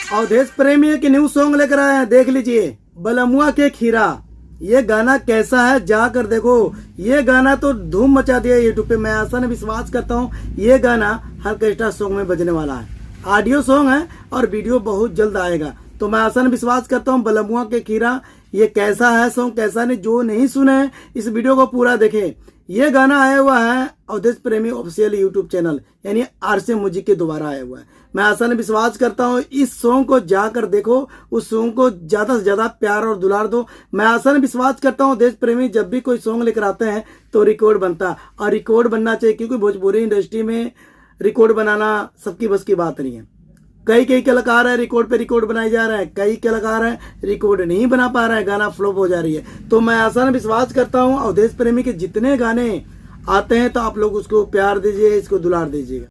अवधेश प्रेमी के new song लेकर आए हैं, देख लीजिए। बलमुआ के खीरा, ये गाना कैसा है जाकर देखो। ये गाना तो धूम मचा दिया यूट्यूब पे। मैं आसान विश्वास करता हूँ ये गाना हर कैस्टा सॉन्ग में बजने वाला है। ऑडियो सॉन्ग है और वीडियो बहुत जल्द आएगा। तो मैं आसान विश्वास करता हूँ बलमुआ के खीरा ये कैसा है सॉन्ग, कैसा नहीं। जो नहीं सुने इस वीडियो को पूरा देखें। ये गाना आया हुआ है अवधेश प्रेमी ऑफिशियल यूट्यूब चैनल यानी आरसे म्यूजिक के द्वारा आया हुआ है। मैं आसान विश्वास करता हूँ इस सॉन्ग को जाकर देखो, उस सॉन्ग को ज्यादा से ज्यादा प्यार और दुलार दो। मैं आसान विश्वास करता हूँ अवधेश प्रेमी जब भी कोई सॉन्ग लेकर आते हैं तो रिकॉर्ड बनता है, और रिकॉर्ड बनना चाहिए, क्योंकि भोजपुरी इंडस्ट्री में रिकॉर्ड बनाना सबकी बस की बात नहीं है। कई कलाकार है रिकॉर्ड पे रिकॉर्ड बनाए जा रहे हैं, कई कलाकार है रिकॉर्ड नहीं बना पा रहे हैं, गाना फ्लॉप हो जा रही है। तो मैं आसान विश्वास करता हूँ अवधेश प्रेमी के जितने गाने आते हैं तो आप लोग उसको प्यार दीजिए, इसको दुलार दीजिएगा।